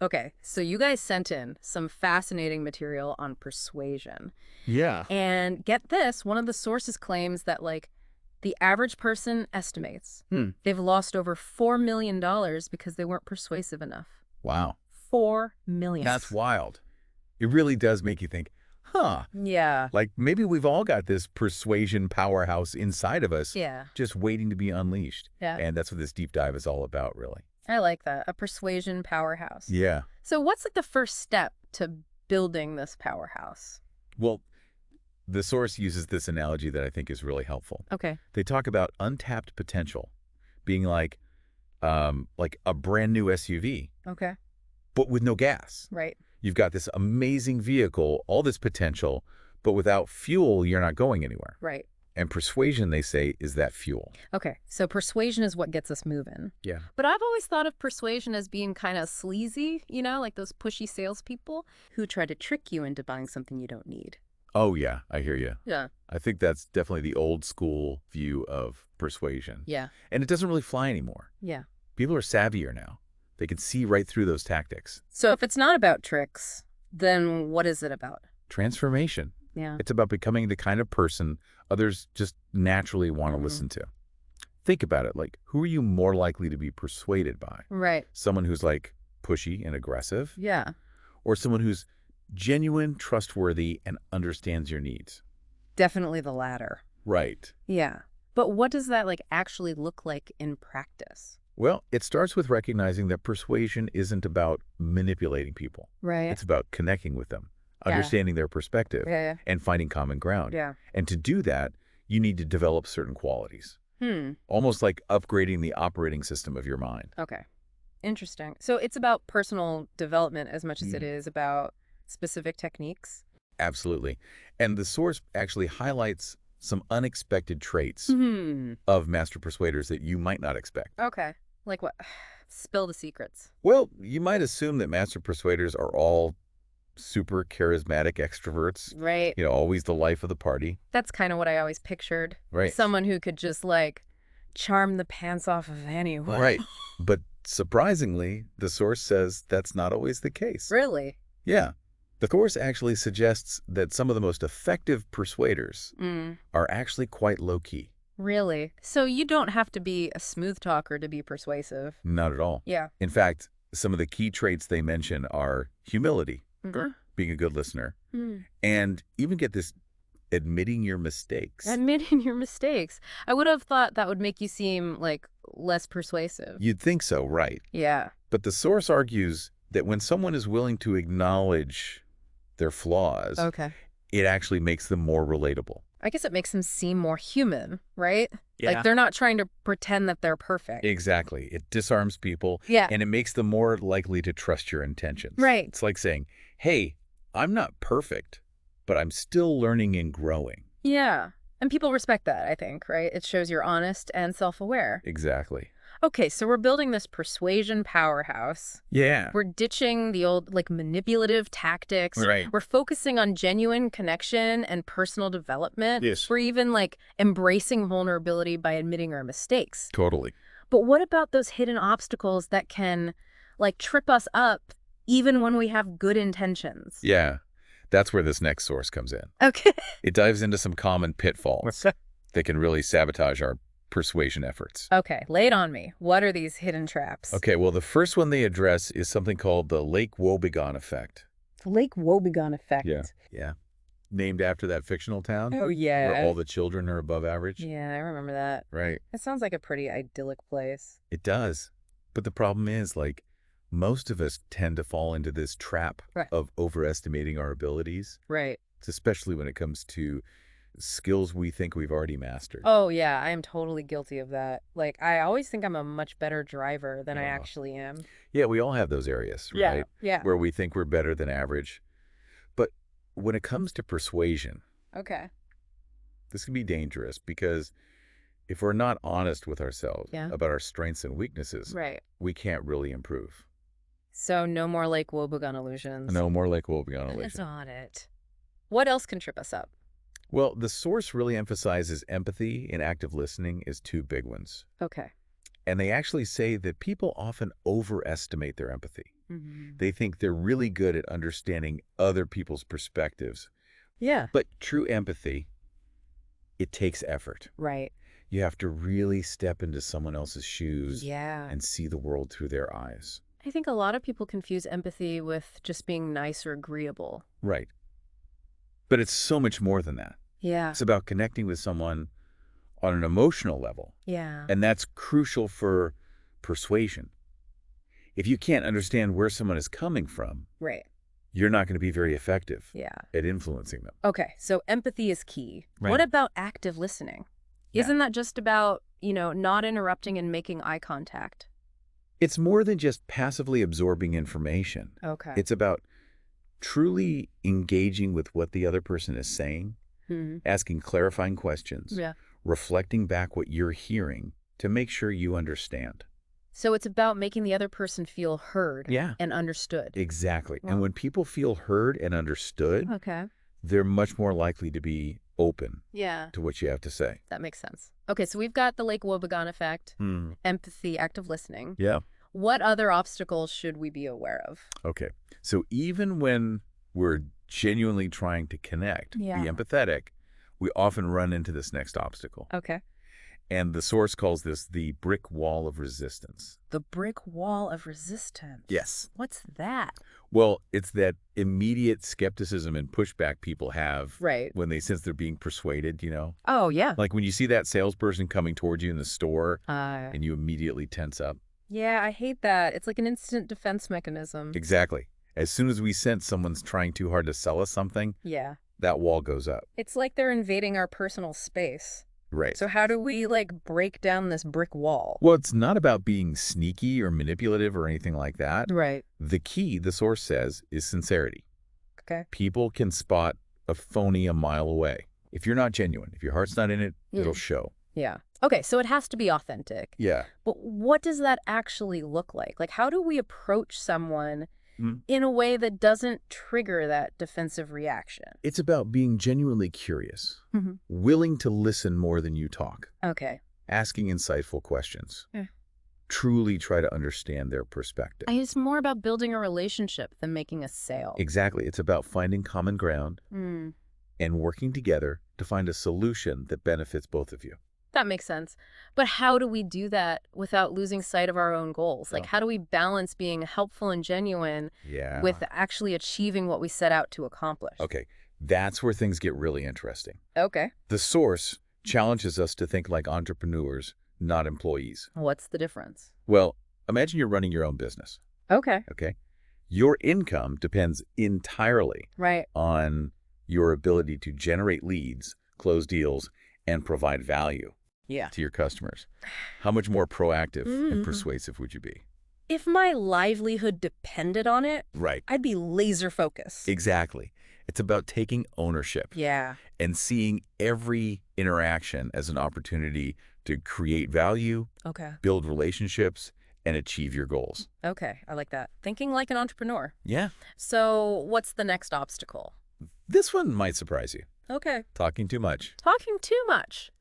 Okay, so you guys sent in some fascinating material on persuasion. Yeah. And get this, one of the sources claims that, like, the average person estimates Hmm. they've lost over $4 million because they weren't persuasive enough. Wow. 4 million. That's wild. It really does make you think, huh, Yeah. like maybe we've all got this persuasion powerhouse inside of us Yeah. just waiting to be unleashed. Yeah. And that's what this deep dive is all about, really. I like that. A persuasion powerhouse. Yeah. So what's like the first step to building this powerhouse? Well, the source uses this analogy that I think is really helpful. Okay. They talk about untapped potential being like a brand new SUV, Okay. but with no gas. Right. You've got this amazing vehicle, all this potential, but without fuel, you're not going anywhere. Right. And persuasion, they say, is that fuel. Okay. So persuasion is what gets us moving. Yeah. But I've always thought of persuasion as being kind of sleazy, you know, like those pushy salespeople who try to trick you into buying something you don't need. Oh, yeah, I hear you. Yeah. I think that's definitely the old school view of persuasion. Yeah. And it doesn't really fly anymore. Yeah. People are savvier now. They can see right through those tactics. So if it's not about tricks, then what is it about? Transformation. Yeah. It's about becoming the kind of person others just naturally want to listen to. Think about it. Like, who are you more likely to be persuaded by? Right. Someone who's like pushy and aggressive? Yeah. Or someone who's genuine, trustworthy, and understands your needs? Definitely the latter. Right. Yeah. But what does that like actually look like in practice? Well, it starts with recognizing that persuasion isn't about manipulating people. Right. It's about connecting with them, Yeah. understanding their perspective, Yeah. and finding common ground. Yeah. And to do that, you need to develop certain qualities, Hmm. almost like upgrading the operating system of your mind. Okay. Interesting. So it's about personal development as much as it Mm. is about specific techniques. Absolutely. And the source actually highlights some unexpected traits Hmm. of master persuaders that you might not expect. Okay. Like what? Spill the secrets. Well, you might assume that master persuaders are all super charismatic extroverts, Right. always the life of the party. That's kind of what I always pictured. Right. Someone who could just like charm the pants off of anyone. Right. But surprisingly, the source says that's not always the case. Really? Yeah. The source actually suggests that some of the most effective persuaders are actually quite low-key. Really? So you don't have to be a smooth talker to be persuasive. Not at all. Yeah. In fact, some of the key traits they mention are humility, being a good listener, and even get this, admitting your mistakes. Admitting your mistakes. I would have thought that would make you seem like less persuasive. You'd think so, right? Yeah. But the source argues that when someone is willing to acknowledge their flaws, Okay. it actually makes them more relatable. I guess it makes them seem more human, right? Yeah. Like they're not trying to pretend that they're perfect. Exactly. It disarms people, Yeah. and it makes them more likely to trust your intentions. Right. It's like saying, hey, I'm not perfect, but I'm still learning and growing. Yeah. And people respect that, I think, right? It shows you're honest and self-aware. Exactly. Okay, so we're building this persuasion powerhouse. Yeah. We're ditching the old, like, manipulative tactics. Right. We're focusing on genuine connection and personal development. Yes. We're even, like, embracing vulnerability by admitting our mistakes. Totally. But what about those hidden obstacles that can, like, trip us up even when we have good intentions? Yeah. That's where this next source comes in. Okay. It dives into some common pitfalls that can really sabotage our persuasion efforts. Okay, lay it on me. What are these hidden traps? Okay, well, the first one they address is something called the Lake Wobegon effect. The Lake Wobegon effect. Yeah. Named after that fictional town Oh, yeah. where all the children are above average. Yeah, I remember that. Right. It sounds like a pretty idyllic place. It does. But the problem is, like, most of us tend to fall into this trap Right. of overestimating our abilities, Right. especially when it comes to skills we think we've already mastered. Oh, yeah, I am totally guilty of that. Like, I always think I'm a much better driver than I actually am. Yeah, we all have those areas, right? Yeah. Where we think we're better than average. But when it comes to persuasion, Okay. this can be dangerous because if we're not honest with ourselves Yeah. about our strengths and weaknesses, Right. we can't really improve. So no more Lake Wobegon illusions. No more like Wobegon That's illusion. not it. What else can trip us up? Well, the source really emphasizes empathy and active listening as two big ones. Okay. And they actually say that people often overestimate their empathy. They think they're really good at understanding other people's perspectives. Yeah. But true empathy, it takes effort. Right. You have to really step into someone else's shoes Yeah. and see the world through their eyes. I think a lot of people confuse empathy with just being nice or agreeable. Right. But it's so much more than that. Yeah. It's about connecting with someone on an emotional level. Yeah. And that's crucial for persuasion. If you can't understand where someone is coming from, Right. you're not going to be very effective Yeah. at influencing them. Okay, so empathy is key. Right. What about active listening? Yeah. Isn't that just about, not interrupting and making eye contact? It's more than just passively absorbing information. Okay. It's about truly engaging with what the other person is saying, asking clarifying questions, Yeah. reflecting back what you're hearing to make sure you understand. So it's about making the other person feel heard Yeah. and understood. Exactly. Wow. And when people feel heard and understood, Okay. they're much more likely to be open Yeah, to what you have to say. that makes sense. Okay, so we've got the Lake Wobegon effect, Hmm. empathy, active listening. Yeah. What other obstacles should we be aware of? Okay. So even when we're genuinely trying to connect, Yeah. be empathetic, we often run into this next obstacle. Okay. And the source calls this the brick wall of resistance. The brick wall of resistance. Yes. What's that? Well, it's that immediate skepticism and pushback people have Right. when they sense they're being persuaded, Oh, yeah. Like when you see that salesperson coming towards you in the store Uh, and you immediately tense up. yeah, I hate that. It's like an instant defense mechanism. Exactly. As soon as we sense someone's trying too hard to sell us something, Yeah. that wall goes up. It's like they're invading our personal space. Right. So how do we, break down this brick wall? Well, it's not about being sneaky or manipulative or anything like that. Right. The key, the source says, is sincerity. Okay. People can spot a phony a mile away. If you're not genuine, if your heart's not in it, it'll show. Yeah. Okay, so it has to be authentic. Yeah. But what does that actually look like? Like, how do we approach someone Mm. in a way that doesn't trigger that defensive reaction? It's about being genuinely curious, Mhm. willing to listen more than you talk, Okay. asking insightful questions. Yeah. Truly try to understand their perspective. It's more about building a relationship than making a sale. Exactly. It's about finding common ground Mm, and working together to find a solution that benefits both of you. that makes sense. But how do we do that without losing sight of our own goals? Like, Oh. how do we balance being helpful and genuine Yeah. with actually achieving what we set out to accomplish? Okay. That's where things get really interesting. Okay. The source challenges us to think like entrepreneurs, not employees. What's the difference? Well, imagine you're running your own business, Okay. okay? Your income depends entirely Right. on your ability to generate leads, close deals, and provide value Yeah. to your customers. How much more proactive Mhm. and persuasive would you be? If my livelihood depended on it, Right. I'd be laser focused. Exactly. It's about taking ownership Yeah. and seeing every interaction as an opportunity to create value, Okay. build relationships, and achieve your goals. Okay. I like that. Thinking like an entrepreneur. Yeah. So what's the next obstacle? This one might surprise you. Okay. Talking too much. Talking too much.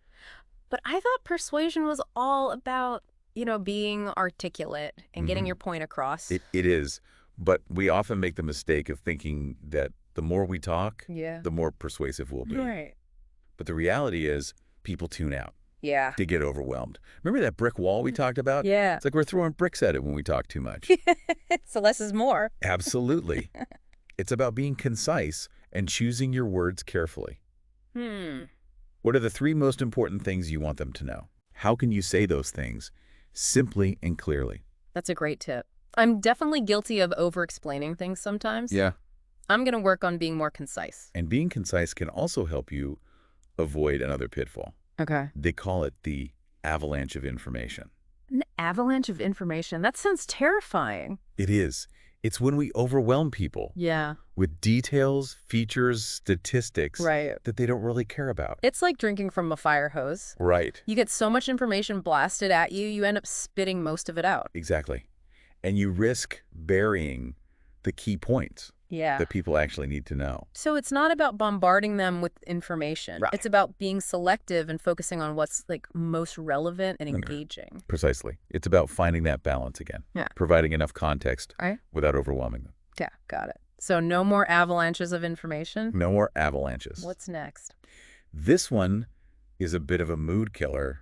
But I thought persuasion was all about, being articulate and getting Mhm. your point across. It is. But we often make the mistake of thinking that the more we talk, Yeah. the more persuasive we'll be. Right. But the reality is people tune out. Yeah. They get overwhelmed. Remember that brick wall we talked about? Yeah. It's like we're throwing bricks at it when we talk too much. So less is more. Absolutely. It's about being concise and choosing your words carefully. What are the 3 most important things you want them to know? How can you say those things simply and clearly? That's a great tip. I'm definitely guilty of over-explaining things sometimes. Yeah. I'm going to work on being more concise. And being concise can also help you avoid another pitfall. Okay. They call it the avalanche of information. An avalanche of information. That sounds terrifying. It is. It's when we overwhelm people Yeah. with details, features, statistics Right. that they don't really care about. It's like drinking from a fire hose. Right. You get so much information blasted at you, you end up spitting most of it out. Exactly. And you risk burying the key points. Yeah. that people actually need to know. So it's not about bombarding them with information. Right. It's about being selective and focusing on what's like most relevant and Okay. engaging. Precisely. It's about finding that balance again. Yeah. Providing enough context Right? without overwhelming them. Yeah, got it. So no more avalanches of information. No more avalanches. What's next? This one is a bit of a mood killer.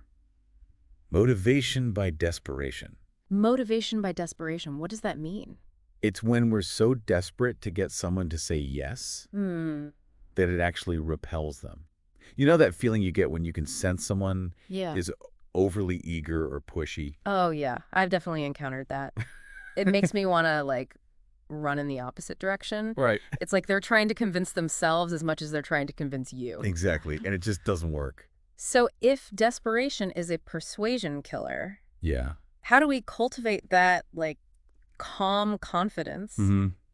Motivation by desperation. Motivation by desperation. What does that mean? It's when we're so desperate to get someone to say yes that it actually repels them. You know that feeling you get when you can sense someone Yeah. is overly eager or pushy? Oh, yeah. I've definitely encountered that. It makes me want to, like, run in the opposite direction. Right. It's like they're trying to convince themselves as much as they're trying to convince you. Exactly. And it just doesn't work. So if desperation is a persuasion killer, Yeah. how do we cultivate that, like, calm confidence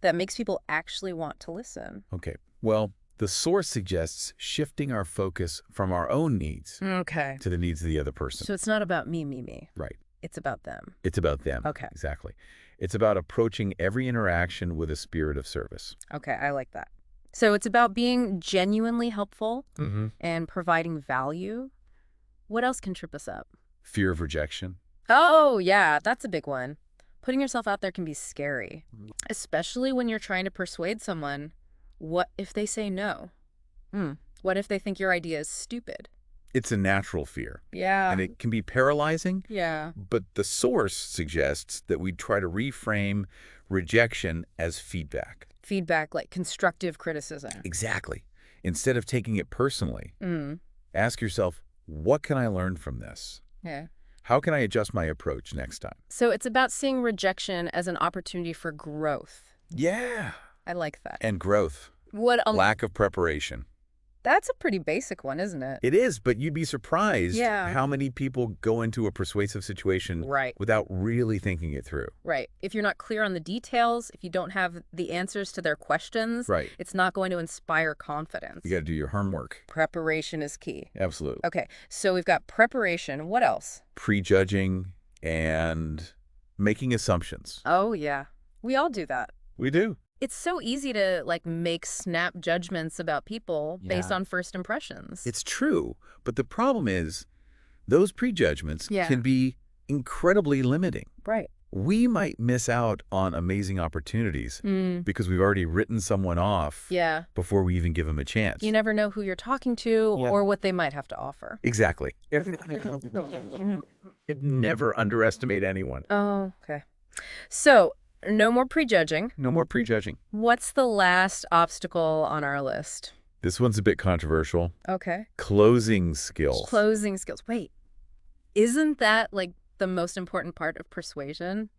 that makes people actually want to listen? Okay. Well, the source suggests shifting our focus from our own needs Okay. to the needs of the other person. So it's not about me. Right. It's about them. It's about them. Okay. Exactly. It's about approaching every interaction with a spirit of service. Okay, I like that. So it's about being genuinely helpful and providing value. What else can trip us up? Fear of rejection. Oh, yeah, that's a big one. Putting yourself out there can be scary, especially when you're trying to persuade someone. What if they say no? What if they think your idea is stupid? It's a natural fear. Yeah. And it can be paralyzing. Yeah. But the source suggests that we try to reframe rejection as feedback. Feedback, like constructive criticism. Exactly. Instead of taking it personally, ask yourself, what can I learn from this? Yeah. How can I adjust my approach next time? So it's about seeing rejection as an opportunity for growth. Yeah. I like that. And growth. Lack of preparation. That's a pretty basic one, isn't it? It is, but you'd be surprised Yeah. how many people go into a persuasive situation Right. without really thinking it through. Right. If you're not clear on the details, if you don't have the answers to their questions, Right. it's not going to inspire confidence. You got to do your homework. Preparation is key. Absolutely. Okay, so we've got preparation. What else? Prejudging and making assumptions. Oh, yeah. We all do that. We do. It's so easy to, like, make snap judgments about people based Yeah. on first impressions. It's true, but the problem is those prejudgments Yeah. can be incredibly limiting. Right. We might miss out on amazing opportunities because we've already written someone off Yeah. before we even give them a chance. You never know who you're talking to or what they might have to offer. Exactly. Never underestimate anyone. Oh, okay. So, no more prejudging. No more prejudging. What's the last obstacle on our list? This one's a bit controversial. Okay. Closing skills. Closing skills. Wait, isn't that like the most important part of persuasion?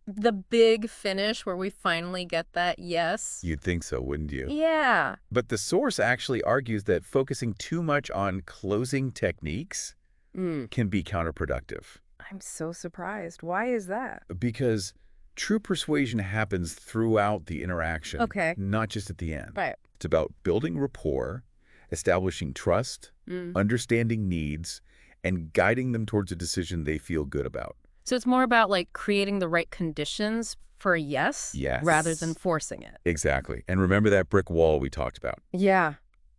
The big finish where we finally get that yes? You'd think so, wouldn't you? Yeah. But the source actually argues that focusing too much on closing techniques can be counterproductive. I'm so surprised. Why is that? Because true persuasion happens throughout the interaction, Okay. not just at the end. Right. It's about building rapport, establishing trust, understanding needs, and guiding them towards a decision they feel good about. So it's more about like creating the right conditions for a yes, Yes. rather than forcing it. Exactly. And remember that brick wall we talked about. Yeah.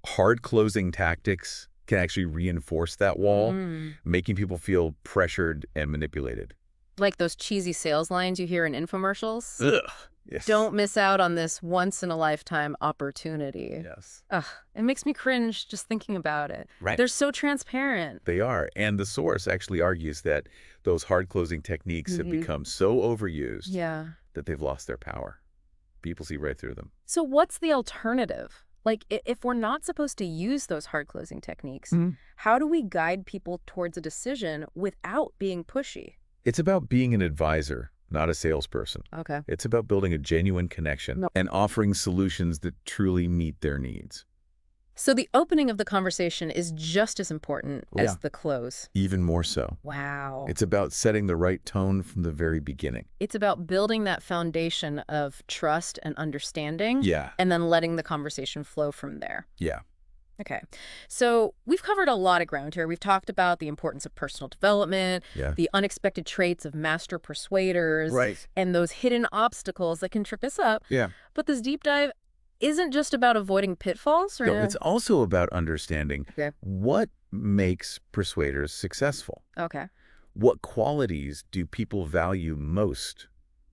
Hard closing tactics can actually reinforce that wall, making people feel pressured and manipulated. Like those cheesy sales lines you hear in infomercials. Ugh. Yes. Don't miss out on this once-in-a-lifetime opportunity. Yes. Ugh, it makes me cringe just thinking about it. Right. They're so transparent. They are. And the source actually argues that those hard closing techniques have become so overused Yeah. that they've lost their power. People see right through them. So what's the alternative? Like, if we're not supposed to use those hard closing techniques, how do we guide people towards a decision without being pushy? It's about being an advisor, not a salesperson. Okay. It's about building a genuine connection and offering solutions that truly meet their needs. So the opening of the conversation is just as important as Yeah. the close. Even more so. Wow. It's about setting the right tone from the very beginning. It's about building that foundation of trust and understanding. Yeah. And then letting the conversation flow from there. Yeah. Okay. So we've covered a lot of ground here. We've talked about the importance of personal development, Yeah. the unexpected traits of master persuaders, Right. and those hidden obstacles that can trip us up. Yeah. But this deep dive isn't just about avoiding pitfalls, No, or... it's also about understanding Okay. what makes persuaders successful. Okay. What qualities do people value most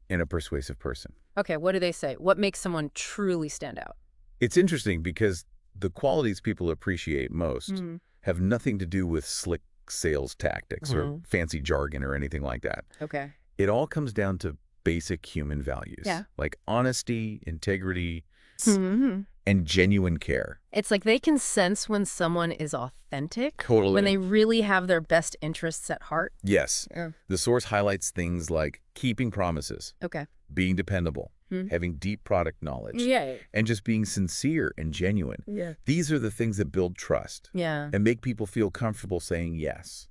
in a persuasive person? Okay, what do they say? What makes someone truly stand out? It's interesting because the qualities people appreciate most Mm. have nothing to do with slick sales tactics or fancy jargon or anything like that. Okay. It all comes down to basic human values, Yeah. like honesty, integrity, Hmm. and genuine care. It's like they can sense when someone is authentic, Totally. when they really have their best interests at heart. Yes. Yeah. The source highlights things like keeping promises, Okay. being dependable, having deep product knowledge, Yay. and just being sincere and genuine. Yeah. These are the things that build trust Yeah. and make people feel comfortable saying yes.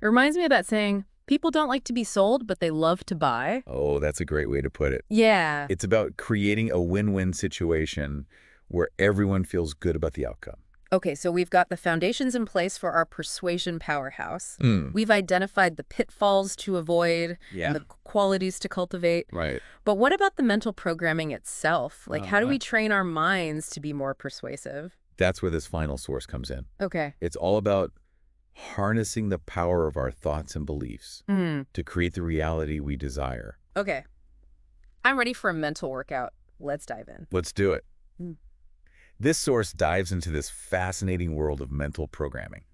It reminds me of that saying, people don't like to be sold, but they love to buy. Oh, that's a great way to put it. Yeah. It's about creating a win-win situation where everyone feels good about the outcome. Okay, so we've got the foundations in place for our persuasion powerhouse. We've identified the pitfalls to avoid Yeah. and the qualities to cultivate. Right. But what about the mental programming itself? Like, how do we train our minds to be more persuasive? That's where this final source comes in. Okay. It's all about harnessing the power of our thoughts and beliefs to create the reality we desire. Okay. I'm ready for a mental workout. Let's dive in. Let's do it. Mm. This source dives into this fascinating world of mental programming,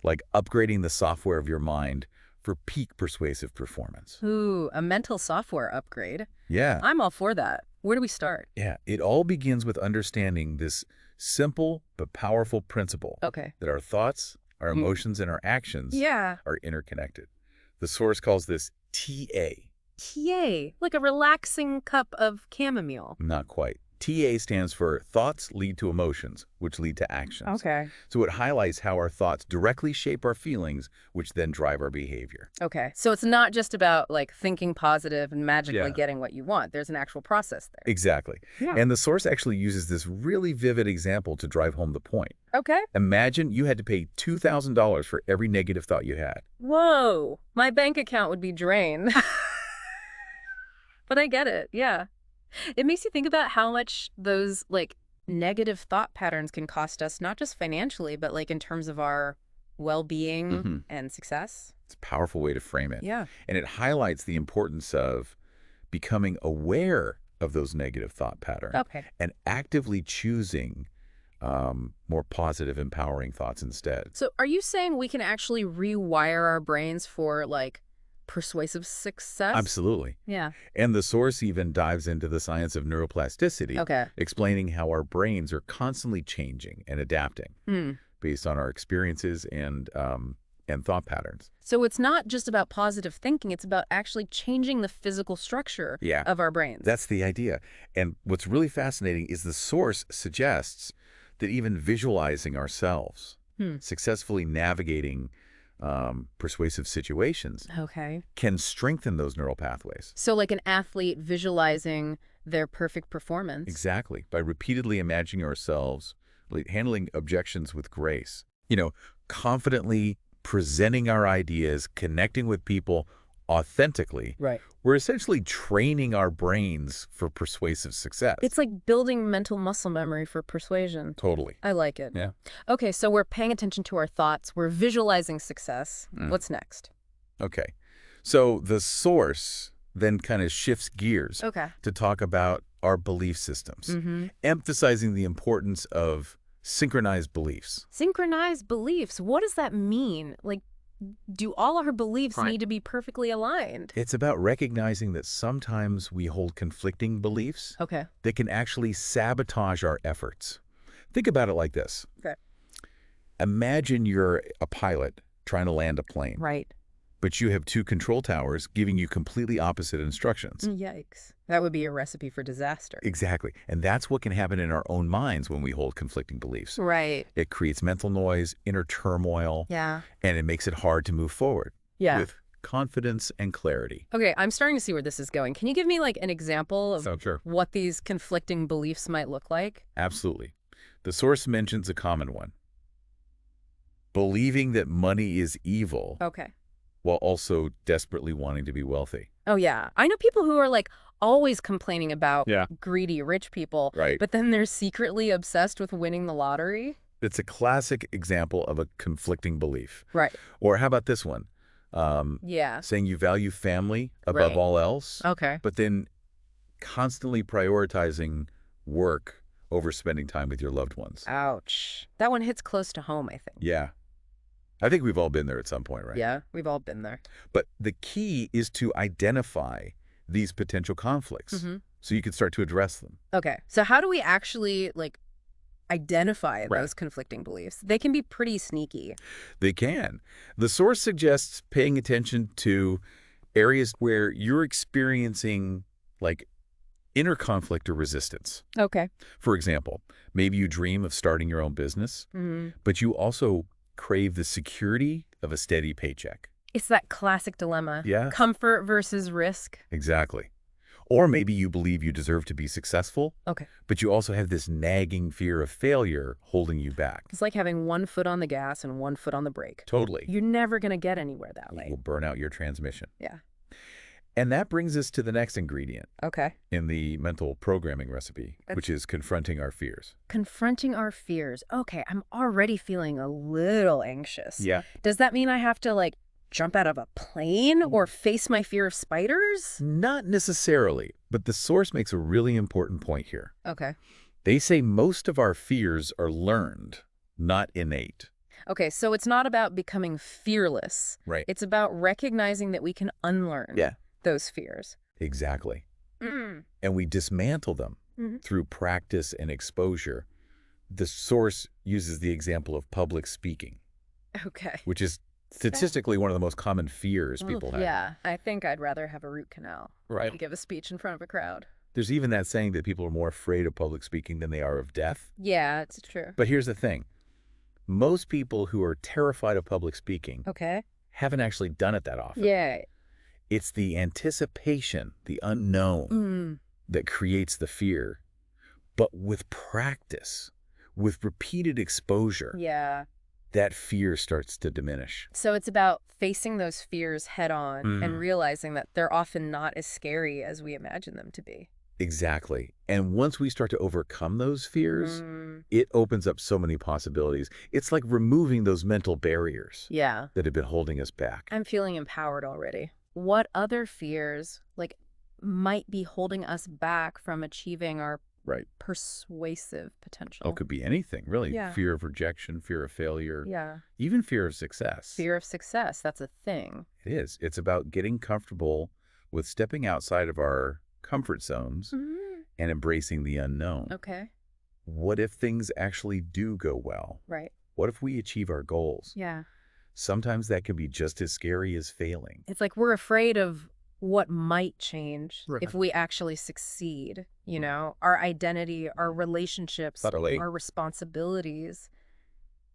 like upgrading the software of your mind for peak persuasive performance. Ooh, a mental software upgrade. Yeah. I'm all for that. Where do we start? Yeah. It all begins with understanding this simple but powerful principle Okay. that our thoughts, our emotions, and our actions Yeah. are interconnected. The source calls this TA. Yay. Like a relaxing cup of chamomile. Not quite. TA stands for thoughts lead to emotions, which lead to actions. Okay. So it highlights how our thoughts directly shape our feelings, which then drive our behavior. Okay. So it's not just about like thinking positive and magically Yeah. getting what you want. There's an actual process there. Exactly. Yeah. And the source actually uses this really vivid example to drive home the point. Okay. Imagine you had to pay $2,000 for every negative thought you had. Whoa. My bank account would be drained. But I get it. Yeah. It makes you think about how much those like negative thought patterns can cost us, not just financially, but like in terms of our well-being and success. It's a powerful way to frame it. Yeah. And it highlights the importance of becoming aware of those negative thought patterns Okay. and actively choosing more positive, empowering thoughts instead. So are you saying we can actually rewire our brains for like persuasive success? Absolutely. Yeah. And the source even dives into the science of neuroplasticity, Okay. explaining how our brains are constantly changing and adapting based on our experiences and thought patterns. So it's not just about positive thinking, it's about actually changing the physical structure of our brains. That's the idea. And what's really fascinating is the source suggests that even visualizing ourselves, successfully navigating persuasive situations Okay. can strengthen those neural pathways. So like an athlete visualizing their perfect performance. Exactly. By repeatedly imagining ourselves handling objections with grace, confidently presenting our ideas, connecting with people authentically, Right. we're essentially training our brains for persuasive success. It's like building mental muscle memory for persuasion. Totally. I like it. Yeah. Okay, so we're paying attention to our thoughts. We're visualizing success. What's next? Okay. So the source then kind of shifts gears Okay. to talk about our belief systems, emphasizing the importance of synchronized beliefs. Synchronized beliefs. What does that mean? Like, do all our beliefs need to be perfectly aligned? It's about recognizing that sometimes we hold conflicting beliefs Okay. that can actually sabotage our efforts. Think about it like this. Okay. Imagine you're a pilot trying to land a plane, Right. but you have two control towers giving you completely opposite instructions. Yikes. That would be a recipe for disaster. Exactly. And that's what can happen in our own minds when we hold conflicting beliefs. Right. It creates mental noise, inner turmoil, Yeah. and it makes it hard to move forward Yeah. with confidence and clarity. Okay, I'm starting to see where this is going. Can you give me like an example of Sure. what these conflicting beliefs might look like? Absolutely. The source mentions a common one. Believing that money is evil Okay. while also desperately wanting to be wealthy. Oh, yeah. I know people who are like always complaining about Yeah. greedy rich people, Right. but then they're secretly obsessed with winning the lottery. It's a classic example of a conflicting belief. Right. Or how about this one? Yeah. Saying you value family above Right. all else, Okay. but then constantly prioritizing work over spending time with your loved ones. Ouch. That one hits close to home, I think. Yeah. I think we've all been there at some point, right? Yeah, we've all been there. But the key is to identify these potential conflicts so you can start to address them. Okay. So how do we actually like identify Right. those conflicting beliefs? They can be pretty sneaky. They can. The source suggests paying attention to areas where you're experiencing like inner conflict or resistance. Okay. For example, maybe you dream of starting your own business, but you also crave the security of a steady paycheck. It's that classic dilemma. Yeah. Comfort versus risk. Exactly. Or maybe you believe you deserve to be successful, Okay. but you also have this nagging fear of failure holding you back. It's like having one foot on the gas and one foot on the brake. Totally. You're never going to get anywhere that You way. will burn out your transmission. Yeah. And that brings us to the next ingredient Okay. in the mental programming recipe, which is confronting our fears. Confronting our fears. Okay, I'm already feeling a little anxious. Yeah. Does that mean I have to like jump out of a plane or face my fear of spiders? Not necessarily, but the source makes a really important point here. Okay. They say most of our fears are learned, not innate. Okay, so it's not about becoming fearless. Right. It's about recognizing that we can unlearn those fears. Exactly. Mm. And we dismantle them through practice and exposure. The source uses the example of public speaking, Okay. which is statistically one of the most common fears people have. Yeah, I think I'd rather have a root canal Right. than give a speech in front of a crowd. There's even that saying that people are more afraid of public speaking than they are of death. Yeah, it's true. But here's the thing. Most people who are terrified of public speaking Okay. haven't actually done it that often. Yeah. It's the anticipation, the unknown, that creates the fear. But with practice, with repeated exposure, Yeah. that fear starts to diminish. So it's about facing those fears head on and realizing that they're often not as scary as we imagine them to be. Exactly. And once we start to overcome those fears, it opens up so many possibilities. It's like removing those mental barriers Yeah. that have been holding us back. I'm feeling empowered already. What other fears like might be holding us back from achieving our persuasive potential? Oh, it could be anything, really. Yeah. Fear of rejection, fear of failure, Yeah. even fear of success. Fear of success, that's a thing. It is. It's about getting comfortable with stepping outside of our comfort zones and embracing the unknown. Okay. What if things actually do go well? Right. What if we achieve our goals? Yeah. Sometimes that can be just as scary as failing. It's like we're afraid of what might change Right. if we actually succeed, you know, our identity, our relationships, Subtly. our responsibilities.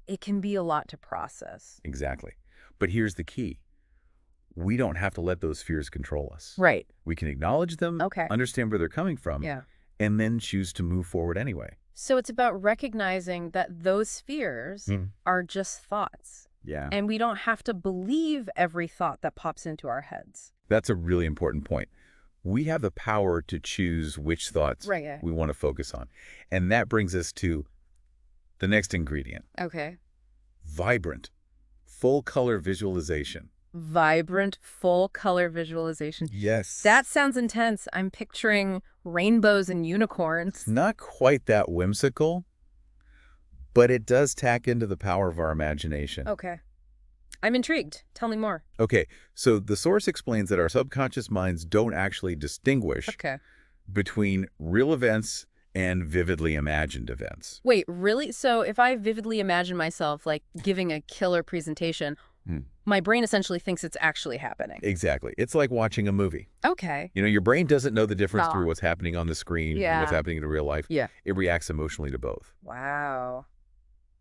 It can be a lot to process. Exactly. But here's the key. We don't have to let those fears control us. Right. We can acknowledge them, Okay. understand where they're coming from, Yeah. and then choose to move forward anyway. So it's about recognizing that those fears are just thoughts. Yeah. And we don't have to believe every thought that pops into our heads. That's a really important point. We have the power to choose which thoughts we want to focus on. And that brings us to the next ingredient. Okay. Vibrant, full-color visualization. Vibrant, full-color visualization. Yes. That sounds intense. I'm picturing rainbows and unicorns. It's not quite that whimsical, but it does tack into the power of our imagination. Okay. I'm intrigued. Tell me more. Okay, so the source explains that our subconscious minds don't actually distinguish between real events and vividly imagined events. Wait, really? So if I vividly imagine myself like giving a killer presentation, my brain essentially thinks it's actually happening. Exactly. It's like watching a movie. Okay. You know, your brain doesn't know the difference through what's happening on the screen and what's Yeah. happening in real life. Yeah. It reacts emotionally to both. Wow.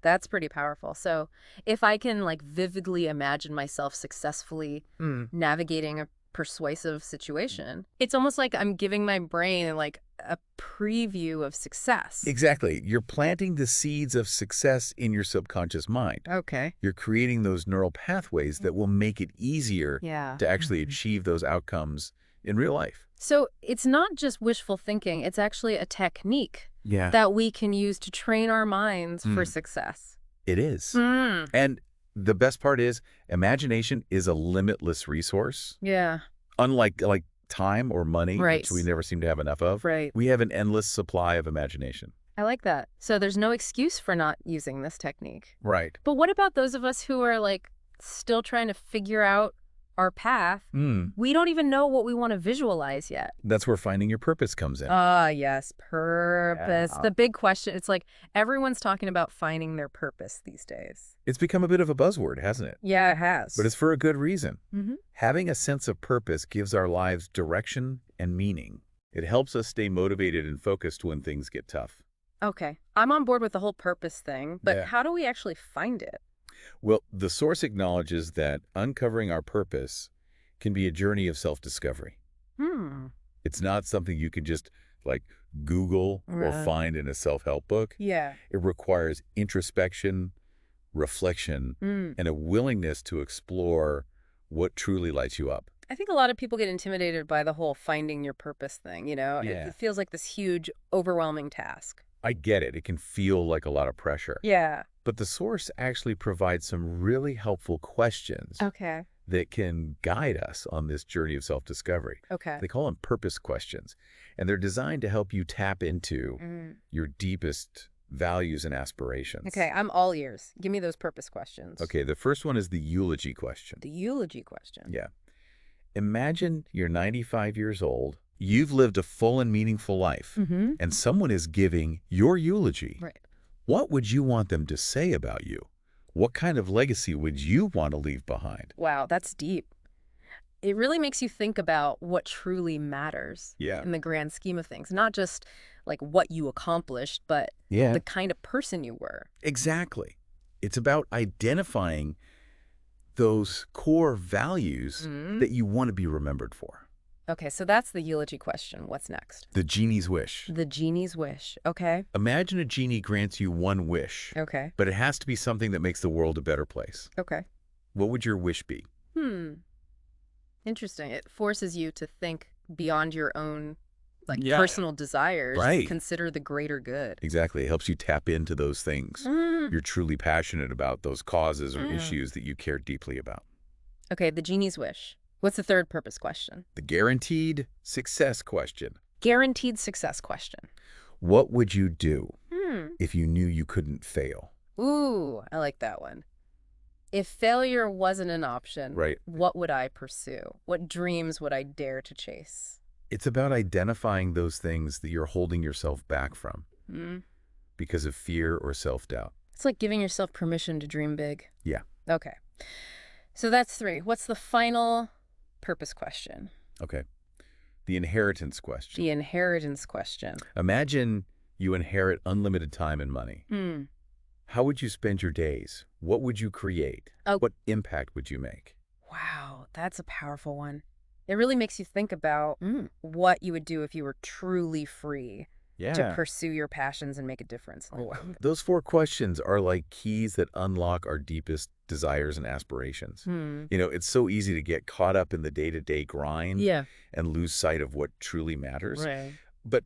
That's pretty powerful. So if I can like vividly imagine myself successfully navigating a persuasive situation, it's almost like I'm giving my brain like a preview of success. Exactly. You're planting the seeds of success in your subconscious mind. Okay. You're creating those neural pathways that will make it easier Yeah. to actually achieve those outcomes in real life. So it's not just wishful thinking. It's actually a technique Yeah. that we can use to train our minds for success. It is. And the best part is imagination is a limitless resource. Yeah. Unlike time or money, Right. which we never seem to have enough of. Right. We have an endless supply of imagination. I like that. So there's no excuse for not using this technique. Right. But what about those of us who are still trying to figure out our path? We don't even know what we want to visualize yet. That's where finding your purpose comes in. Ah, yes, purpose. Yeah. The big question. It's like everyone's talking about finding their purpose these days. It's become a bit of a buzzword, hasn't it? Yeah, it has. But it's for a good reason. Mm-hmm. Having a sense of purpose gives our lives direction and meaning. It helps us stay motivated and focused when things get tough. Okay. I'm on board with the whole purpose thing, but Yeah. how do we actually find it? Well, the source acknowledges that uncovering our purpose can be a journey of self-discovery. It's not something you can just Google or Right. find in a self-help book. Yeah. It requires introspection, reflection, and a willingness to explore what truly lights you up. I think a lot of people get intimidated by the whole finding your purpose thing, you know? Yeah. It feels like this huge, overwhelming task. I get it. It can feel like a lot of pressure. Yeah. But the source actually provides some really helpful questions Okay. that can guide us on this journey of self-discovery. Okay. They call them purpose questions, and they're designed to help you tap into your deepest values and aspirations. Okay, I'm all ears. Give me those purpose questions. Okay, the first one is the eulogy question. The eulogy question. Yeah. Imagine you're 95 years old, you've lived a full and meaningful life, and someone is giving your eulogy. Right. What would you want them to say about you? What kind of legacy would you want to leave behind? Wow, that's deep. It really makes you think about what truly matters in the grand scheme of things. Not just what you accomplished, but the kind of person you were. Exactly. It's about identifying those core values that you want to be remembered for. Okay, so that's the eulogy question. What's next? The genie's wish. The genie's wish. Okay. Imagine a genie grants you one wish, Okay. but it has to be something that makes the world a better place. Okay. What would your wish be? Interesting. It forces you to think beyond your own Yeah. personal desires. Right. Consider the greater good. Exactly. It helps you tap into those things you're truly passionate about, those causes or issues that you care deeply about. Okay, the genie's wish. What's the third purpose question? The guaranteed success question. Guaranteed success question. What would you do if you knew you couldn't fail? Ooh, I like that one. If failure wasn't an option, Right. what would I pursue? What dreams would I dare to chase? It's about identifying those things that you're holding yourself back from because of fear or self-doubt. It's like giving yourself permission to dream big. Yeah. Okay. So that's 3. What's the final purpose question? Okay. The inheritance question. The inheritance question. Imagine you inherit unlimited time and money. How would you spend your days? What would you create? Oh. What impact would you make? Wow, that's a powerful one. It really makes you think about what you would do if you were truly free to pursue your passions and make a difference. Those 4 questions are like keys that unlock our deepest desires and aspirations. You know, it's so easy to get caught up in the day-to-day grind and lose sight of what truly matters. Right. But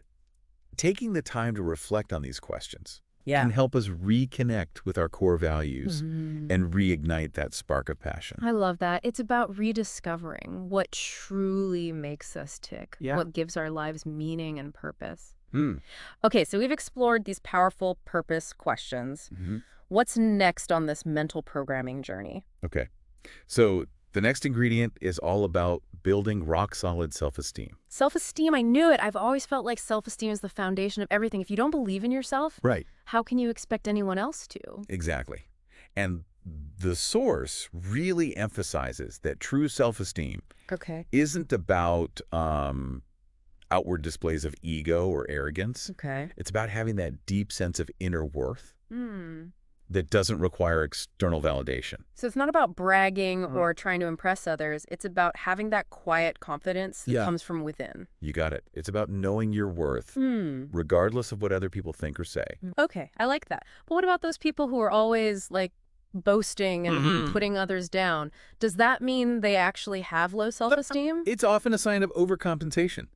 taking the time to reflect on these questions can help us reconnect with our core values and reignite that spark of passion. I love that. It's about rediscovering what truly makes us tick, what gives our lives meaning and purpose. Okay, so we've explored these powerful purpose questions. What's next on this mental programming journey? Okay, so the next ingredient is all about building rock-solid self-esteem. Self-esteem, I knew it. I've always felt like self-esteem is the foundation of everything. If you don't believe in yourself, Right. how can you expect anyone else to? Exactly. And the source really emphasizes that true self-esteem isn't about outward displays of ego or arrogance. Okay. It's about having that deep sense of inner worth. that doesn't require external validation. So it's not about bragging or trying to impress others. It's about having that quiet confidence that comes from within. You got it. It's about knowing your worth, regardless of what other people think or say. Okay, I like that. But what about those people who are always, like, boasting and putting others down? Does that mean they actually have low self-esteem? It's often a sign of overcompensation.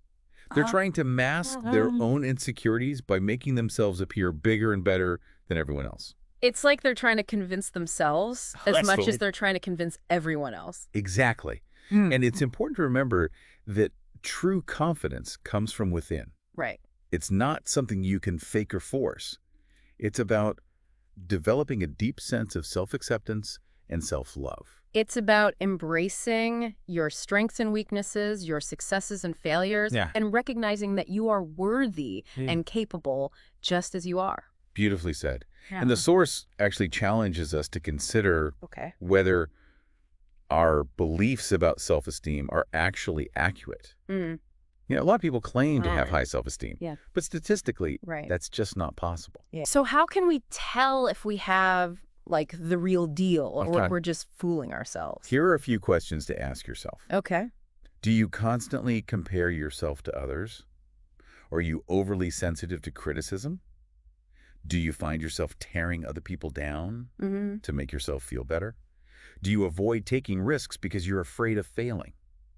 They're trying to mask their own insecurities by making themselves appear bigger and better than everyone else. It's like they're trying to convince themselves as much as they're trying to convince everyone else. Exactly. And it's important to remember that true confidence comes from within. Right. It's not something you can fake or force. It's about developing a deep sense of self-acceptance and self-love. It's about embracing your strengths and weaknesses, your successes and failures, and recognizing that you are worthy and capable just as you are. Beautifully said. And the source actually challenges us to consider whether our beliefs about self-esteem are actually accurate. You know, a lot of people claim to have high self-esteem, but statistically, that's just not possible. So how can we tell if we have, like, the real deal or we're just fooling ourselves? Here are a few questions to ask yourself. Okay. Do you constantly compare yourself to others? Are you overly sensitive to criticism? Do you find yourself tearing other people down to make yourself feel better? Do you avoid taking risks because you're afraid of failing?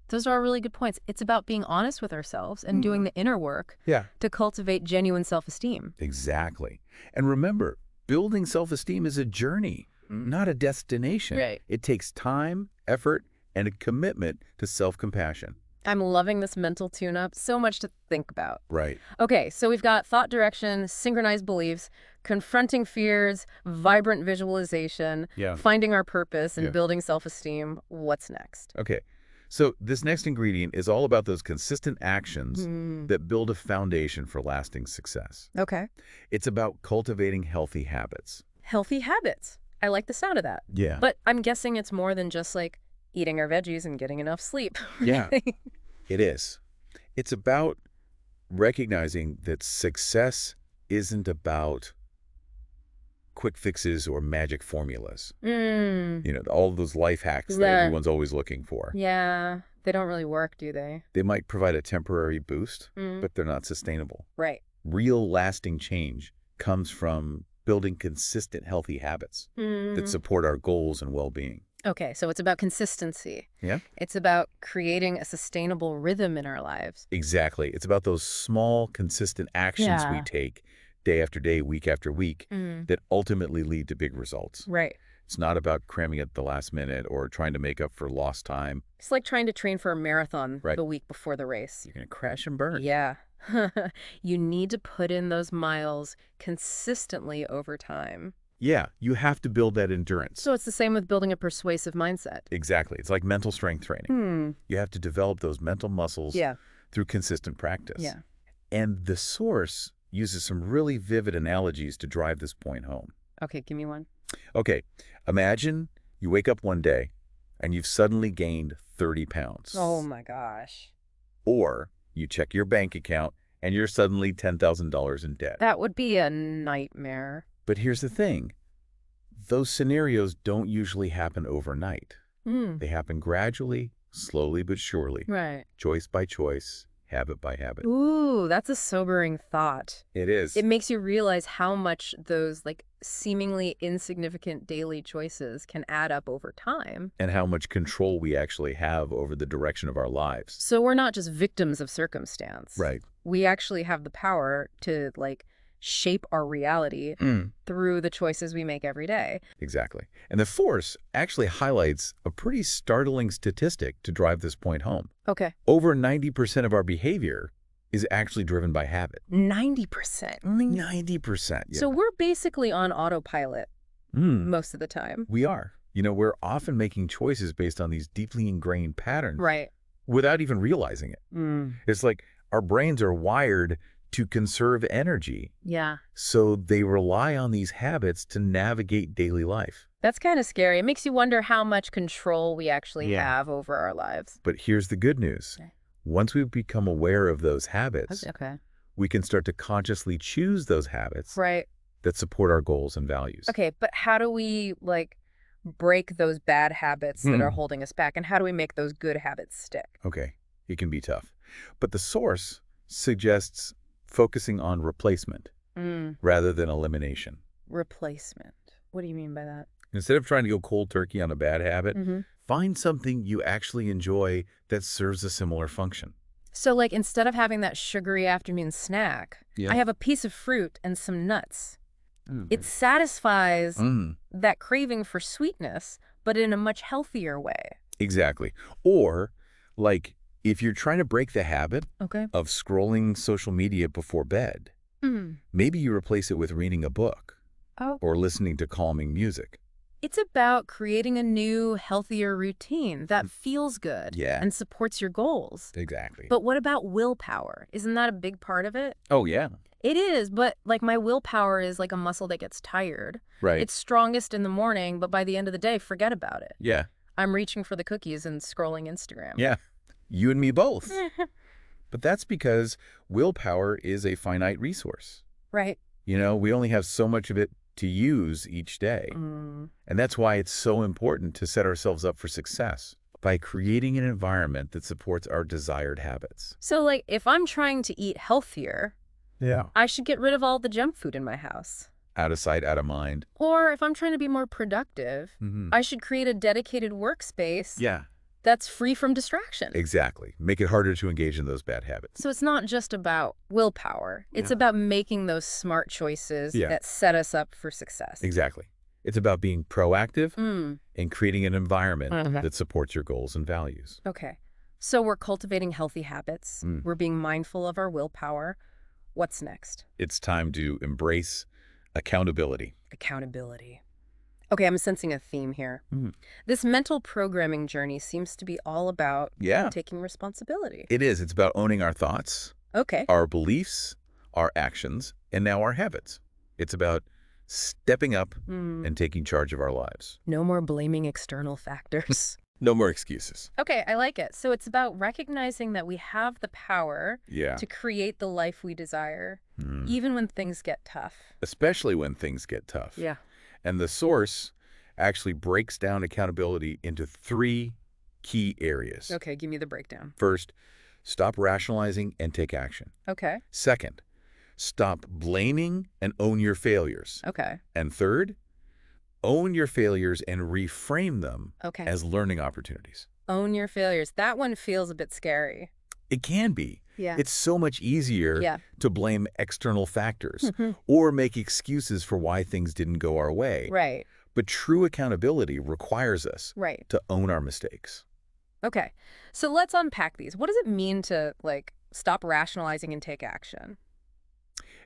Those are really good points. It's about being honest with ourselves and doing the inner work to cultivate genuine self-esteem. Exactly. And remember, building self-esteem is a journey, not a destination. It takes time, effort, and a commitment to self-compassion. I'm loving this mental tune-up. So much to think about. Right. Okay, so we've got thought direction, synchronized beliefs, confronting fears, vibrant visualization, finding our purpose, and building self-esteem. What's next? Okay, so this next ingredient is all about those consistent actions that build a foundation for lasting success. Okay. It's about cultivating healthy habits. Healthy habits. I like the sound of that. Yeah. But I'm guessing it's more than just, like, eating our veggies and getting enough sleep. Yeah, it is. It's about recognizing that success isn't about quick fixes or magic formulas. You know, all those life hacks that everyone's always looking for. Yeah, they don't really work, do they? They might provide a temporary boost, but they're not sustainable. Right. Real lasting change comes from building consistent healthy habits that support our goals and well-being. Okay, so it's about consistency. Yeah. It's about creating a sustainable rhythm in our lives. Exactly. It's about those small, consistent actions we take day after day, week after week, that ultimately lead to big results. Right. It's not about cramming at the last minute or trying to make up for lost time. It's like trying to train for a marathon the week before the race. You're going to crash and burn. Yeah. You need to put in those miles consistently over time. Yeah, you have to build that endurance. So it's the same with building a persuasive mindset. Exactly. It's like mental strength training. You have to develop those mental muscles through consistent practice. Yeah. And the source uses some really vivid analogies to drive this point home. Okay, give me one. Okay, imagine you wake up one day and you've suddenly gained 30 pounds. Oh my gosh. Or you check your bank account and you're suddenly $10,000 in debt. That would be a nightmare. But here's the thing. Those scenarios don't usually happen overnight. They happen gradually, slowly but surely. Right. Choice by choice, habit by habit. Ooh, that's a sobering thought. It is. It makes you realize how much those, like, seemingly insignificant daily choices can add up over time. And how much control we actually have over the direction of our lives. So we're not just victims of circumstance. Right. We actually have the power to, like, shape our reality through the choices we make every day. Exactly. And the force actually highlights a pretty startling statistic to drive this point home. Okay. Over 90% of our behavior is actually driven by habit. 90%. 90%. Yeah. So we're basically on autopilot most of the time. We are. You know, we're often making choices based on these deeply ingrained patterns. Right. Without even realizing it. It's like our brains are wired to conserve energy. Yeah. So they rely on these habits to navigate daily life. That's kind of scary. It makes you wonder how much control we actually have over our lives. But here's the good news. Okay. Once we become aware of those habits, Okay. we can start to consciously choose those habits Right. that support our goals and values. Okay, but how do we, like, break those bad habits that are holding us back, and how do we make those good habits stick? Okay, it can be tough. But the source suggests focusing on replacement rather than elimination. Replacement. What do you mean by that? Instead of trying to go cold turkey on a bad habit, find something you actually enjoy that serves a similar function. So, like, instead of having that sugary afternoon snack, I have a piece of fruit and some nuts. It satisfies that craving for sweetness, but in a much healthier way. Exactly. Or, like, if you're trying to break the habit Okay. of scrolling social media before bed, maybe you replace it with reading a book Oh. or listening to calming music. It's about creating a new, healthier routine that feels good and supports your goals. Exactly. But what about willpower? Isn't that a big part of it? Oh, yeah. It is, but like my willpower is like a muscle that gets tired. Right. It's strongest in the morning, but by the end of the day, forget about it. Yeah. I'm reaching for the cookies and scrolling Instagram. Yeah. You and me both. But that's because willpower is a finite resource. Right. You know, we only have so much of it to use each day. And that's why it's so important to set ourselves up for success by creating an environment that supports our desired habits. So, like, if I'm trying to eat healthier, I should get rid of all the junk food in my house. Out of sight, out of mind. Or if I'm trying to be more productive, I should create a dedicated workspace that's free from distraction. Exactly. Make it harder to engage in those bad habits. So it's not just about willpower. It's about making those smart choices that set us up for success. Exactly. It's about being proactive and creating an environment that supports your goals and values. Okay. So we're cultivating healthy habits. We're being mindful of our willpower. What's next? It's time to embrace accountability. Accountability. Okay, I'm sensing a theme here. This mental programming journey seems to be all about taking responsibility. It is. It's about owning our thoughts, our beliefs, our actions, and now our habits. It's about stepping up and taking charge of our lives. No more blaming external factors. No more excuses. Okay, I like it. So it's about recognizing that we have the power to create the life we desire, even when things get tough. Especially when things get tough. Yeah. And the source actually breaks down accountability into 3 key areas. Okay, give me the breakdown. First, stop rationalizing and take action. Okay. Second, stop blaming and own your failures. Okay. And third, own your failures and reframe them Okay. as learning opportunities. Own your failures. That one feels a bit scary. It can be. Yeah. It's so much easier to blame external factors or make excuses for why things didn't go our way. Right. But true accountability requires us Right. to own our mistakes. Okay. So let's unpack these. What does it mean to, like, stop rationalizing and take action?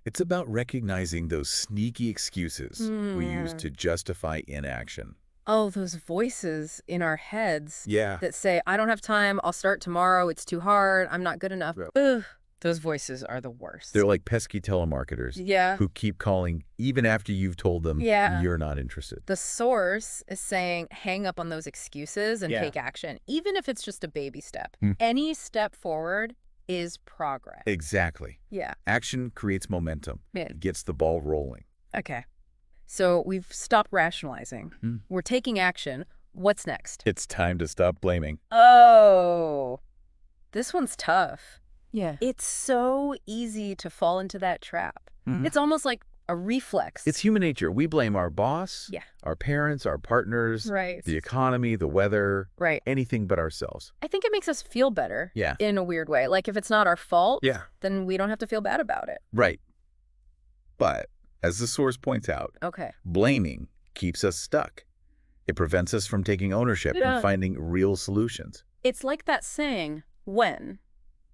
It's about recognizing those sneaky excuses we use to justify inaction. Oh, those voices in our heads Yeah. that say, I don't have time, I'll start tomorrow, it's too hard, I'm not good enough. Yep. Ugh, those voices are the worst. They're like pesky telemarketers who keep calling even after you've told them you're not interested. The source is saying hang up on those excuses and take action, even if it's just a baby step. Any step forward is progress. Exactly. Yeah. Action creates momentum. It gets the ball rolling. Okay. So we've stopped rationalizing. We're taking action. What's next? It's time to stop blaming. Oh, this one's tough. Yeah. It's so easy to fall into that trap. It's almost like a reflex. It's human nature. We blame our boss, our parents, our partners, the economy, the weather, anything but ourselves. I think it makes us feel better in a weird way. Like if it's not our fault, then we don't have to feel bad about it. Right. But as the source points out, blaming keeps us stuck. It prevents us from taking ownership and finding real solutions. It's like that saying, when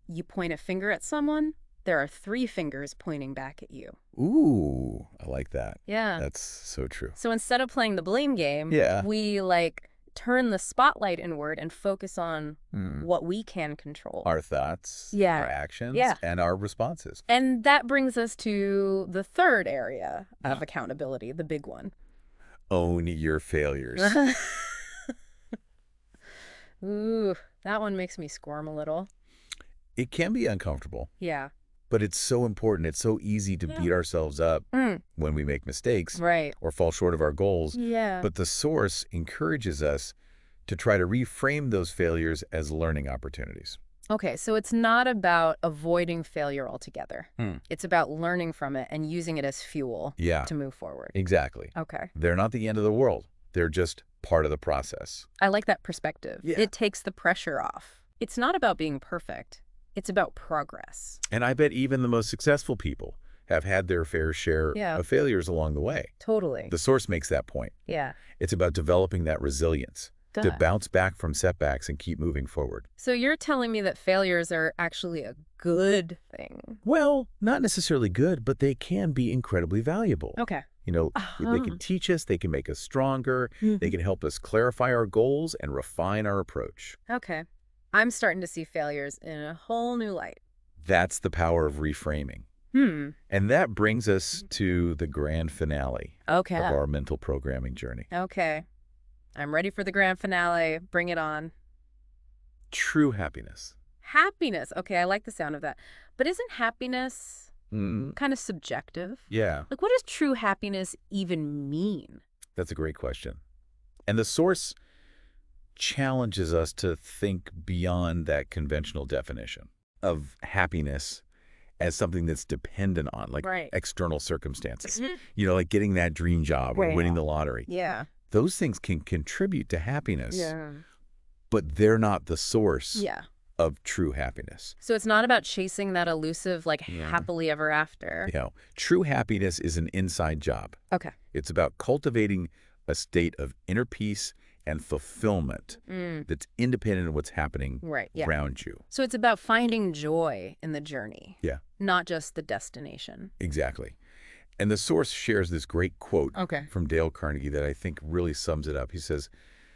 you point a finger at someone, there are 3 fingers pointing back at you. Ooh, I like that. Yeah. That's so true. So instead of playing the blame game, we like turn the spotlight inward and focus on what we can control. Our thoughts, our actions, and our responses. And that brings us to the third area of accountability, the big one. Own your failures. Ooh, that one makes me squirm a little. It can be uncomfortable. Yeah. But it's so important. It's so easy to beat ourselves up when we make mistakes Right. or fall short of our goals. Yeah. But the source encourages us to try to reframe those failures as learning opportunities. Okay, so it's not about avoiding failure altogether. It's about learning from it and using it as fuel Yeah, to move forward. exactly. Okay. They're not the end of the world. They're just part of the process. I like that perspective. Yeah. It takes the pressure off. It's not about being perfect. It's about progress. And I bet even the most successful people have had their fair share of failures along the way. Totally. The source makes that point. Yeah. It's about developing that resilience to bounce back from setbacks and keep moving forward. So you're telling me that failures are actually a good thing? Well, not necessarily good, but they can be incredibly valuable. Okay. You know, they can teach us, they can make us stronger, they can help us clarify our goals and refine our approach. Okay. I'm starting to see failures in a whole new light. That's the power of reframing. And that brings us to the grand finale of our mental programming journey. Okay. I'm ready for the grand finale. Bring it on. True happiness. Happiness. Okay, I like the sound of that. But isn't happiness kind of subjective? Yeah. Like, what does true happiness even mean? That's a great question. And the source challenges us to think beyond that conventional definition of happiness as something that's dependent on, like external circumstances. You know, like getting that dream job or winning the lottery. Yeah. Those things can contribute to happiness, but they're not the source of true happiness. So it's not about chasing that elusive, like, happily ever after. You know, true happiness is an inside job. Okay. It's about cultivating a state of inner peace and fulfillment that's independent of what's happening around you. So it's about finding joy in the journey. Yeah. Not just the destination. Exactly. And the source shares this great quote from Dale Carnegie that I think really sums it up. He says,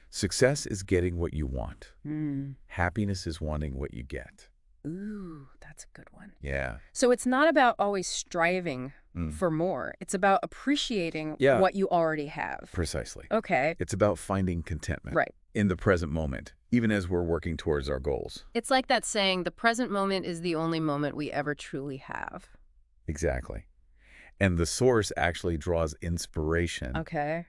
"Success is getting what you want. Happiness is wanting what you get." Ooh, that's a good one. Yeah. So it's not about always striving for more. It's about appreciating what you already have. Precisely. Okay. It's about finding contentment in the present moment, even as we're working towards our goals. It's like that saying, the present moment is the only moment we ever truly have. Exactly. And the source actually draws inspiration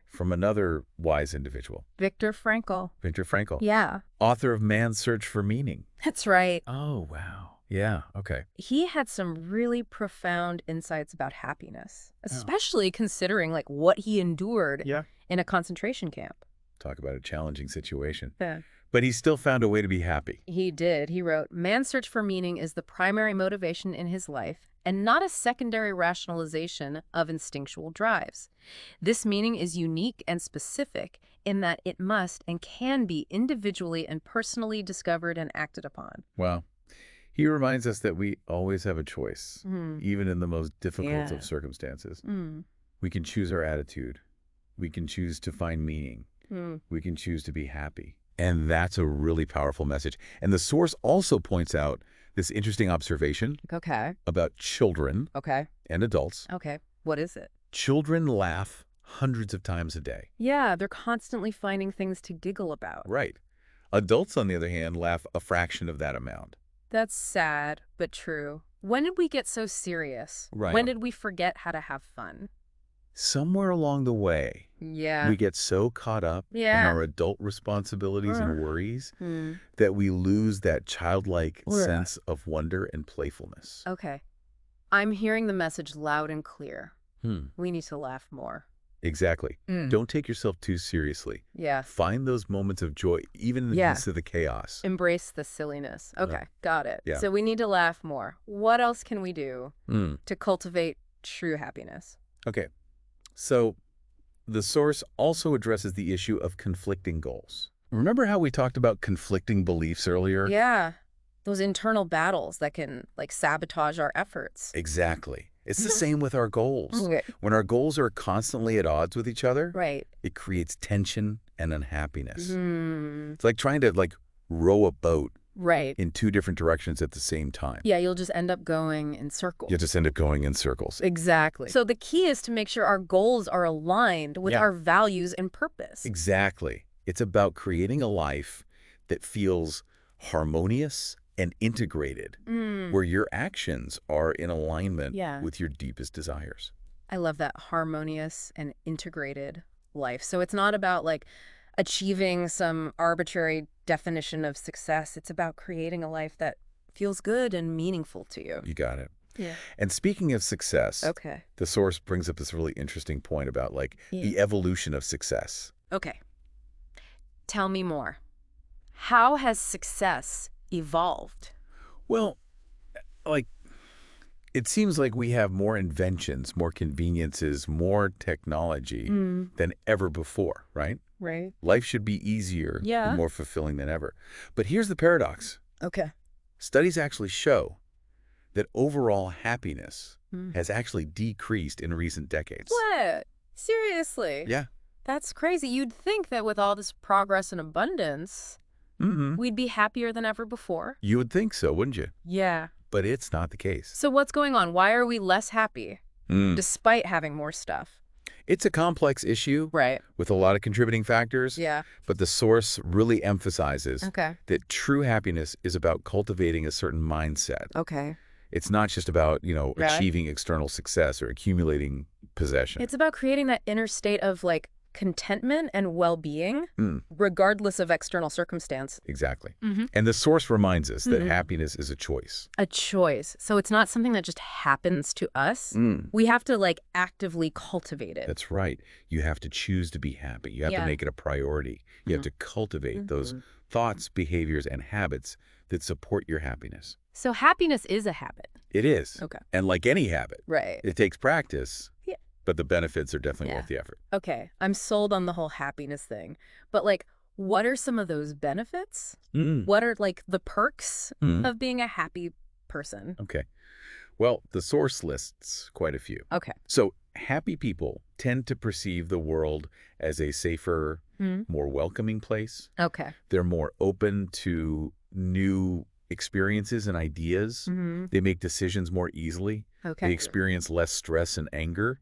from another wise individual. Viktor Frankl. Viktor Frankl. Yeah. Author of Man's Search for Meaning. That's right. Oh, wow. Yeah, okay. He had some really profound insights about happiness, especially considering, like, what he endured in a concentration camp. Talk about a challenging situation. Yeah. But he still found a way to be happy. He did. He wrote, "Man's search for meaning is the primary motivation in his life and not a secondary rationalization of instinctual drives. This meaning is unique and specific in that it must and can be individually and personally discovered and acted upon." Wow. He reminds us that we always have a choice, even in the most difficult of circumstances. We can choose our attitude. We can choose to find meaning. We can choose to be happy. And that's a really powerful message. And the source also points out this interesting observation about children and adults. Okay. What is it? Children laugh hundreds of times a day. Yeah, they're constantly finding things to giggle about. Right. Adults, on the other hand, laugh a fraction of that amount. That's sad, but true. When did we get so serious? Right. When did we forget how to have fun? Somewhere along the way, we get so caught up in our adult responsibilities and worries that we lose that childlike sense of wonder and playfulness. Okay. I'm hearing the message loud and clear. We need to laugh more. Exactly. Don't take yourself too seriously. Yeah. Find those moments of joy, even in the midst of the chaos. Embrace the silliness. Okay, got it. Yeah. So we need to laugh more. What else can we do to cultivate true happiness? Okay. So the source also addresses the issue of conflicting goals. Remember how we talked about conflicting beliefs earlier? Yeah. Those internal battles that can, like, sabotage our efforts. Exactly. It's the same with our goals. When our goals are constantly at odds with each other, it creates tension and unhappiness. It's like trying to, like, row a boat in two different directions at the same time. Yeah, you'll just end up going in circles. You'll just end up going in circles. Exactly. So the key is to make sure our goals are aligned with our values and purpose. Exactly. It's about creating a life that feels harmonious and integrated, where your actions are in alignment Yeah. with your deepest desires. I love that harmonious and integrated life. So it's not about like achieving some arbitrary definition of success. It's about creating a life that feels good and meaningful to you. You got it. Yeah. And speaking of success, Okay. the source brings up this really interesting point about like the evolution of success. Okay. Tell me more. How has success evolved? Well, like, it seems like we have more inventions, more conveniences, more technology than ever before, right? Right. Life should be easier Yeah. and more fulfilling than ever. But here's the paradox. Okay. Studies actually show that overall happiness has actually decreased in recent decades. What? Seriously? Yeah. That's crazy. You'd think that with all this progress and abundance, we'd be happier than ever before. You would think so, wouldn't you? Yeah. But it's not the case. So what's going on? Why are we less happy despite having more stuff? It's a complex issue Right. with a lot of contributing factors. Yeah. But the source really emphasizes that true happiness is about cultivating a certain mindset. Okay. It's not just about, Right. achieving external success or accumulating possession. It's about creating that inner state of like contentment and well-being, regardless of external circumstance. Exactly. And the source reminds us that happiness is a choice. A choice. So it's not something that just happens to us. We have to like actively cultivate it. That's right. You have to choose to be happy. You have to make it a priority. You have to cultivate those thoughts, behaviors, and habits that support your happiness. So happiness is a habit. It is. Okay. And like any habit, Right. it takes practice. Yeah. But the benefits are definitely worth the effort. Okay. I'm sold on the whole happiness thing. But like, what are some of those benefits? What are like the perks of being a happy person? Okay. Well, the source lists quite a few. Okay. So happy people tend to perceive the world as a safer, more welcoming place. Okay. They're more open to new experiences and ideas. They make decisions more easily. Okay. They experience less stress and anger.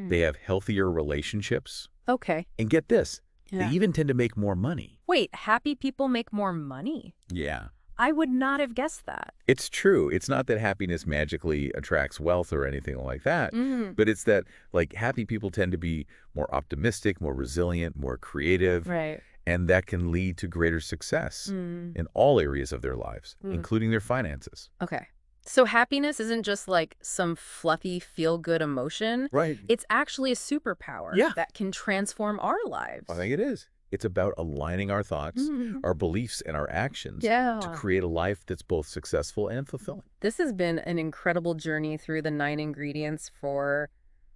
They have healthier relationships. Okay. And get this, Yeah. they even tend to make more money. Wait, happy people make more money? Yeah. I would not have guessed that. It's true. It's not that happiness magically attracts wealth or anything like that, but it's that like happy people tend to be more optimistic, more resilient, more creative, Right. and that can lead to greater success in all areas of their lives, including their finances. Okay. So happiness isn't just like some fluffy feel-good emotion. Right. It's actually a superpower Yeah. that can transform our lives. I think it is. It's about aligning our thoughts, our beliefs, and our actions to create a life that's both successful and fulfilling. This has been an incredible journey through the 9 ingredients for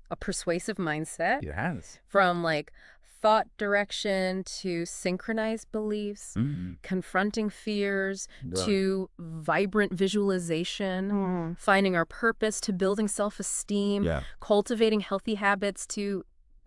a persuasive mindset. It has. From like thought direction to synchronized beliefs, confronting fears, to vibrant visualization, finding our purpose, to building self-esteem, cultivating healthy habits, to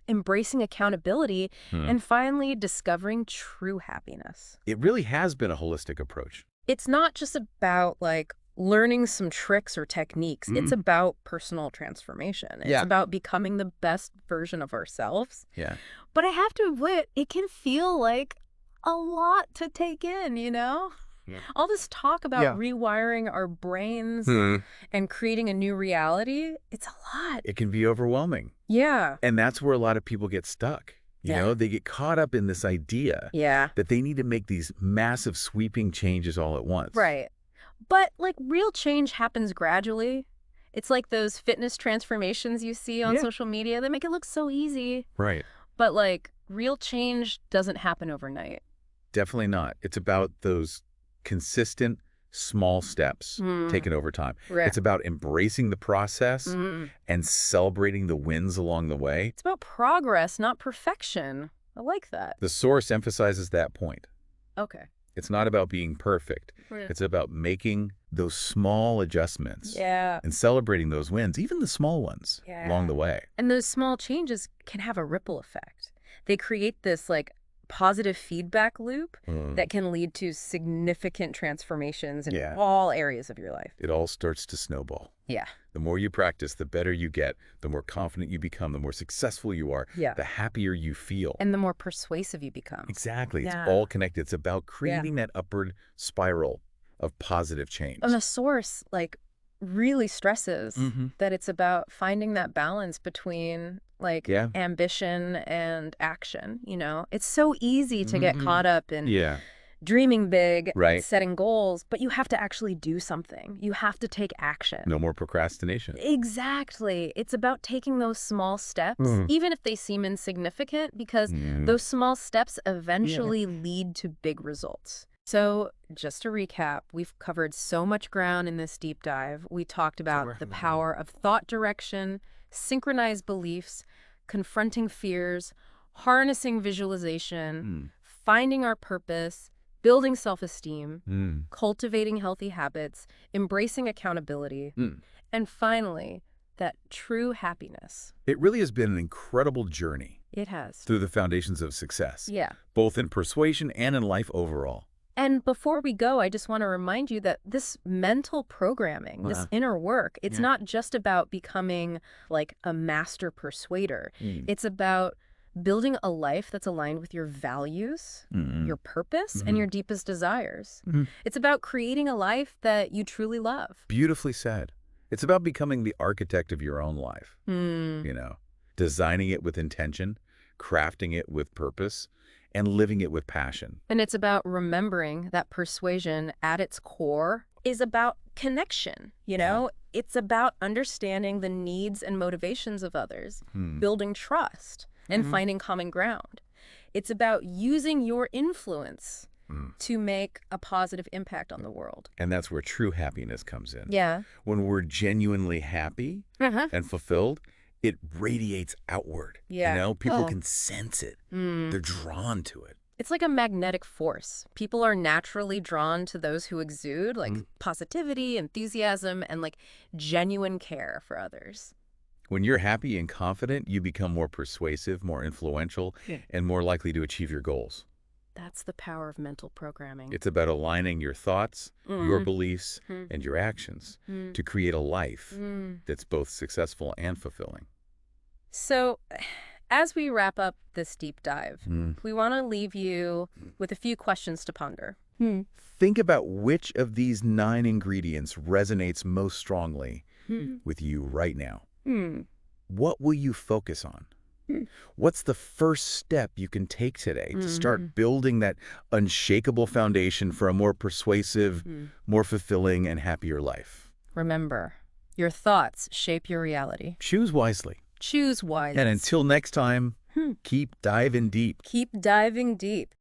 embracing accountability, and finally discovering true happiness. It really has been a holistic approach. It's not just about like learning some tricks or techniques. It's about personal transformation. It's about becoming the best version of ourselves. Yeah. But I have to admit, it can feel like a lot to take in, you know? Yeah. All this talk about rewiring our brains and creating a new reality, it's a lot. It can be overwhelming. Yeah. And that's where a lot of people get stuck. You know, they get caught up in this idea that they need to make these massive sweeping changes all at once. Right. But like real change happens gradually. It's like those fitness transformations you see on social media. They make it look so easy. Right. But like real change doesn't happen overnight. Definitely not. It's about those consistent small steps taken over time. Right. It's about embracing the process and celebrating the wins along the way. It's about progress, not perfection. I like that. The source emphasizes that point. Okay. It's not about being perfect. Right. It's about making those small adjustments and celebrating those wins, even the small ones along the way. And those small changes can have a ripple effect. They create this like positive feedback loop that can lead to significant transformations in all areas of your life. It all starts to snowball. Yeah. The more you practice, the better you get, the more confident you become, the more successful you are, the happier you feel. And the more persuasive you become. Exactly. It's all connected. It's about creating that upward spiral of positive change. And the source, like, really stresses Mm-hmm. that it's about finding that balance between, like, Yeah. ambition and action, you know? It's so easy to get caught up in Yeah. dreaming big, Right. setting goals, but you have to actually do something. You have to take action. No more procrastination. Exactly. It's about taking those small steps, Mm. even if they seem insignificant, because those small steps eventually lead to big results. So just to recap, we've covered so much ground in this deep dive. We talked about the power of thought direction, synchronized beliefs, confronting fears, harnessing visualization, finding our purpose, building self-esteem, cultivating healthy habits, embracing accountability, and finally, that true happiness. It really has been an incredible journey It has. through the foundations of success, Yeah. both in persuasion and in life overall. And before we go, I just want to remind you that this mental programming, this inner work, it's not just about becoming like a master persuader. It's about building a life that's aligned with your values, your purpose, and your deepest desires. It's about creating a life that you truly love. Beautifully said. It's about becoming the architect of your own life, you know, designing it with intention, crafting it with purpose, and living it with passion. And it's about remembering that persuasion at its core is about connection, you know? It's about understanding the needs and motivations of others, building trust, and finding common ground. It's about using your influence to make a positive impact on the world. And that's where true happiness comes in. Yeah. When we're genuinely happy and fulfilled, it radiates outward. Yeah. You know, people can sense it. They're drawn to it. It's like a magnetic force. People are naturally drawn to those who exude like positivity, enthusiasm, and like genuine care for others. When you're happy and confident, you become more persuasive, more influential, and more likely to achieve your goals. That's the power of mental programming. It's about aligning your thoughts, your beliefs, and your actions to create a life that's both successful and fulfilling. So, as we wrap up this deep dive, we want to leave you with a few questions to ponder. Think about which of these 9 ingredients resonates most strongly with you right now. What will you focus on? What's the first step you can take today to start building that unshakable foundation for a more persuasive, more fulfilling, and happier life? Remember, your thoughts shape your reality. Choose wisely. Choose wisely. And until next time, keep diving deep. Keep diving deep.